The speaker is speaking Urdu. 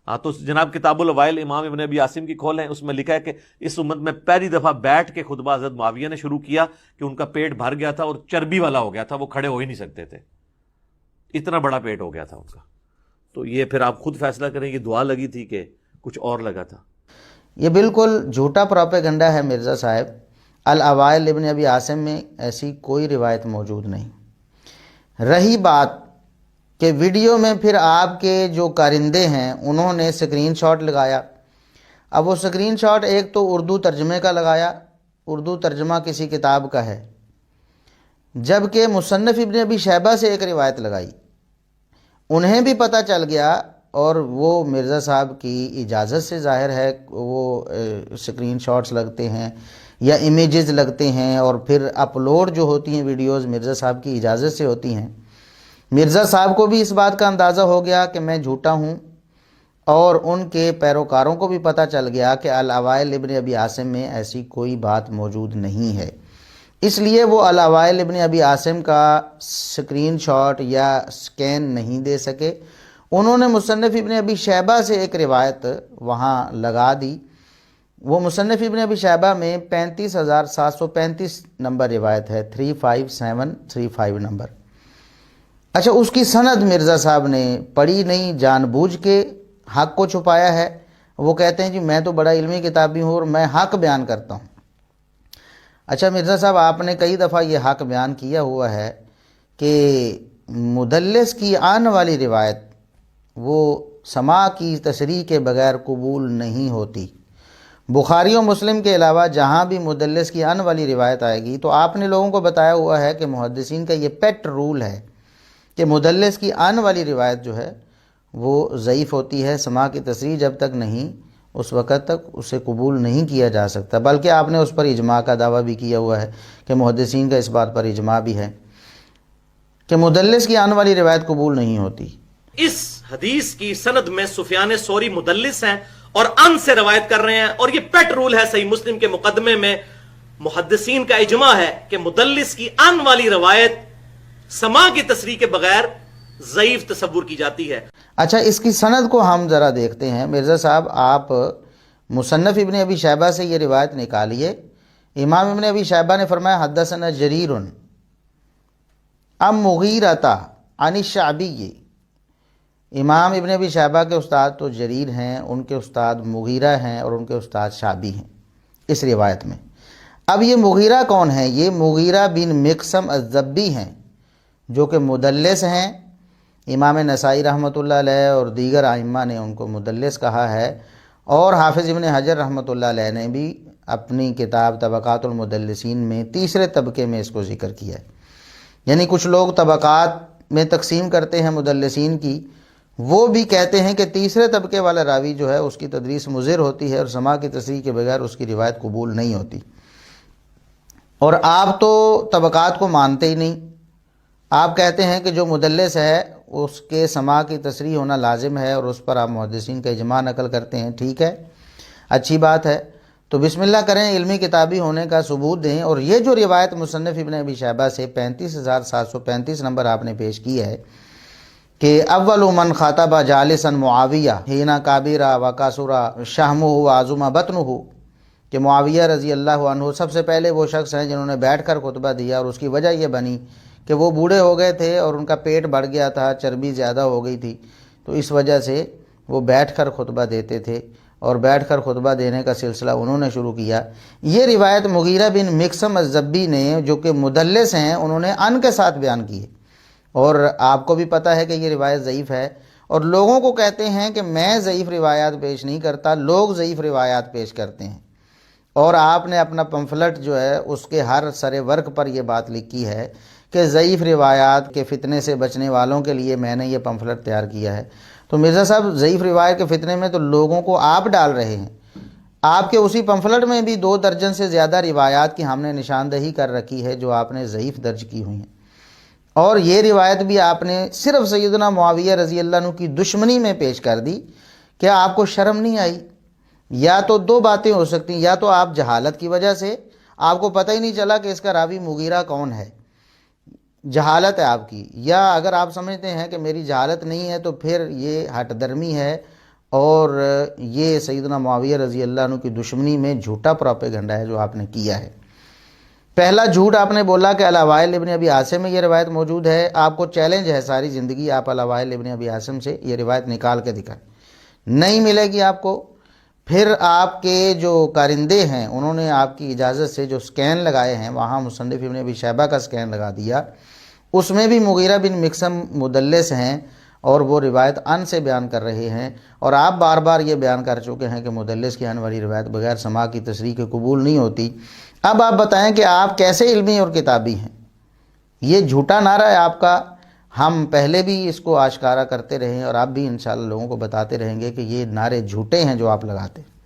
ہاں تو جناب کتاب الاوائل امام ابن ابی عاصم کی کھولیں، اس میں لکھا ہے کہ اس امت میں پہلی دفعہ بیٹھ کے خطبہ حضرت معاویہ نے شروع کیا کہ ان کا پیٹ بھر گیا تھا اور چربی والا ہو گیا تھا، وہ کھڑے ہو ہی نہیں سکتے تھے، اتنا بڑا پیٹ ہو گیا تھا ان کا. تو یہ پھر آپ خود فیصلہ کریں، یہ دعا لگی تھی کہ کچھ اور لگا تھا. یہ بالکل جھوٹا پروپیگنڈا ہے مرزا صاحب. الاوائل ابن ابی عاصم میں ایسی کوئی روایت موجود نہیں. رہی بات کہ ویڈیو میں پھر آپ کے جو کارندے ہیں انہوں نے سکرین شاٹ لگایا. اب وہ سکرین شاٹ ایک تو اردو ترجمے کا لگایا، اردو ترجمہ کسی کتاب کا ہے، جبکہ مصنف ابن ابی شیبہ سے ایک روایت لگائی. انہیں بھی پتہ چل گیا، اور وہ مرزا صاحب کی اجازت سے ظاہر ہے وہ سکرین شاٹس لگتے ہیں یا امیجز لگتے ہیں، اور پھر اپلوڈ جو ہوتی ہیں ویڈیوز مرزا صاحب کی اجازت سے ہوتی ہیں. مرزا صاحب کو بھی اس بات کا اندازہ ہو گیا کہ میں جھوٹا ہوں، اور ان کے پیروکاروں کو بھی پتہ چل گیا کہ الاوائل ابن ابی عاصم میں ایسی کوئی بات موجود نہیں ہے. اس لیے وہ الاوائل ابن ابی عاصم کا سکرین شاٹ یا سکین نہیں دے سکے. انہوں نے مصنف ابن ابی شیبہ سے ایک روایت وہاں لگا دی. وہ مصنف ابن ابی شیبہ میں 35,735 نمبر روایت ہے، 35735 نمبر. اچھا، اس کی سند مرزا صاحب نے پڑھی نہیں، جان بوجھ کے حق کو چھپایا ہے. وہ کہتے ہیں جی میں تو بڑا علمی کتابی ہوں اور میں حق بیان کرتا ہوں. اچھا مرزا صاحب، آپ نے کئی دفعہ یہ حق بیان کیا ہوا ہے کہ مدلس کی آنے والی روایت وہ سماع کی تصریح کے بغیر قبول نہیں ہوتی. بخاری و مسلم کے علاوہ جہاں بھی مدلس کی آنے والی روایت آئے گی تو آپ نے لوگوں کو بتایا ہوا ہے کہ محدثین کا یہ پیٹ رول ہے کہ مدلس کی آنے والی روایت جو ہے وہ ضعیف ہوتی ہے. سماع کی تصریح جب تک نہیں اس وقت تک اسے قبول نہیں کیا جا سکتا. بلکہ آپ نے اس پر اجماع کا دعویٰ بھی کیا ہوا ہے کہ محدثین کا اس بات پر اجماع بھی ہے کہ مدلس کی آنے والی روایت قبول نہیں ہوتی. اس حدیث کی سند میں سفیان ثوری مدلس ہیں اور ان سے روایت کر رہے ہیں، اور یہ پیٹ رول ہے. صحیح مسلم کے مقدمے میں محدثین کا اجماع ہے کہ مدلس کی ان والی روایت سماع کی تصریح کے بغیر ضعیف تصور کی جاتی ہے. اچھا، اس کی سند کو ہم ذرا دیکھتے ہیں. مرزا صاحب، آپ مصنف ابن ابی شیبہ سے یہ روایت نکالیے. امام ابن ابی شیبہ نے فرمایا حدثنا جریر ام مغیرۃ عن الشعبی. امام ابن ابی شیبہ کے استاد تو جریر ہیں، ان کے استاد مغیرہ ہیں، اور ان کے استاد شعبی ہیں اس روایت میں. اب یہ مغیرہ کون ہیں؟ یہ مغیرہ بن مقسم الضبی ہیں جو کہ مدلس ہیں. امام نسائی رحمۃ اللہ علیہ اور دیگر ائمہ نے ان کو مدلس کہا ہے، اور حافظ ابن حجر رحمۃ اللہ علیہ نے بھی اپنی کتاب طبقات المدلسین میں تیسرے طبقے میں اس کو ذکر کیا ہے. یعنی کچھ لوگ طبقات میں تقسیم کرتے ہیں مدلسین کی، وہ بھی کہتے ہیں کہ تیسرے طبقے والا راوی جو ہے اس کی تدریس مضر ہوتی ہے اور سماع کی تصریح کے بغیر اس کی روایت قبول نہیں ہوتی. اور آپ تو طبقات کو مانتے ہی نہیں. آپ کہتے ہیں کہ جو مدلس ہے اس کے سماع کی تصریح ہونا لازم ہے، اور اس پر آپ محدثین کا اجماع نقل کرتے ہیں. ٹھیک ہے، اچھی بات ہے. تو بسم اللہ کریں، علمی کتابی ہونے کا ثبوت دیں. اور یہ جو روایت مصنف ابن ابی شیبہ سے 35,735 نمبر آپ نے پیش کی ہے کہ اول من خاطب جالسا معاویہ حین کابیرہ وکاسرہ شہمہ وعظم بطنہ، کہ معاویہ رضی اللہ عنہ سب سے پہلے وہ شخص ہیں جنہوں نے بیٹھ کر خطبہ دیا، اور اس کی وجہ یہ بنی کہ وہ بوڑھے ہو گئے تھے اور ان کا پیٹ بڑھ گیا تھا، چربی زیادہ ہو گئی تھی، تو اس وجہ سے وہ بیٹھ کر خطبہ دیتے تھے، اور بیٹھ کر خطبہ دینے کا سلسلہ انہوں نے شروع کیا. یہ روایت مغیرہ بن مقسم الضبی نے، جو کہ مدلس ہیں، انہوں نے ان کے ساتھ بیان کی ہے. اور آپ کو بھی پتہ ہے کہ یہ روایت ضعیف ہے، اور لوگوں کو کہتے ہیں کہ میں ضعیف روایات پیش نہیں کرتا، لوگ ضعیف روایات پیش کرتے ہیں. اور آپ نے اپنا پمفلٹ جو ہے اس کے ہر سرے ورق پر یہ بات لکھی ہے کہ ضعیف روایات کے فتنے سے بچنے والوں کے لیے میں نے یہ پمفلٹ تیار کیا ہے. تو مرزا صاحب، ضعیف روایت کے فتنے میں تو لوگوں کو آپ ڈال رہے ہیں. آپ کے اسی پمفلٹ میں بھی 2 درجن سے زیادہ روایات کی ہم نے نشاندہی کر رکھی ہے جو آپ نے ضعیف درج کی ہوئی ہیں. اور یہ روایت بھی آپ نے صرف سیدنا معاویہ رضی اللہ عنہ کی دشمنی میں پیش کر دی. کیا آپ کو شرم نہیں آئی؟ یا تو 2 باتیں ہو سکتی ہیں، یا تو آپ جہالت کی وجہ سے آپ کو پتہ ہی نہیں چلا کہ اس کا راوی مغیرہ کون ہے، جہالت ہے آپ کی، یا اگر آپ سمجھتے ہیں کہ میری جہالت نہیں ہے تو پھر یہ ہٹ درمی ہے اور یہ سیدنا معاویہ رضی اللہ عنہ کی دشمنی میں جھوٹا پروپیگنڈا ہے جو آپ نے کیا ہے۔ پہلا جھوٹ آپ نے بولا کہ الوائل ابن ابی عاصم میں یہ روایت موجود ہے، آپ کو چیلنج ہے ساری زندگی آپ الوائل ابن ابی عاصم سے یہ روایت نکال کے دکھائیں، نہیں ملے گی آپ کو۔ پھر آپ کے جو کارندے ہیں انہوں نے آپ کی اجازت سے جو سکین لگائے ہیں، وہاں مصنف ابن ابی شیبہ کا سکین لگا دیا، اس میں بھی مغیرہ بن مکسم مدلس ہیں اور وہ روایت ان سے بیان کر رہے ہیں، اور آپ بار بار یہ بیان کر چکے ہیں کہ مدلس کی ان والی روایت بغیر سماع کی تصریح کے قبول نہیں ہوتی۔ اب آپ بتائیں کہ آپ کیسے علمی اور کتابی ہیں؟ یہ جھوٹا نعرہ ہے آپ کا، ہم پہلے بھی اس کو آشکارا کرتے رہے ہیں اور آپ بھی انشاءاللہ لوگوں کو بتاتے رہیں گے کہ یہ نعرے جھوٹے ہیں جو آپ لگاتے ہیں۔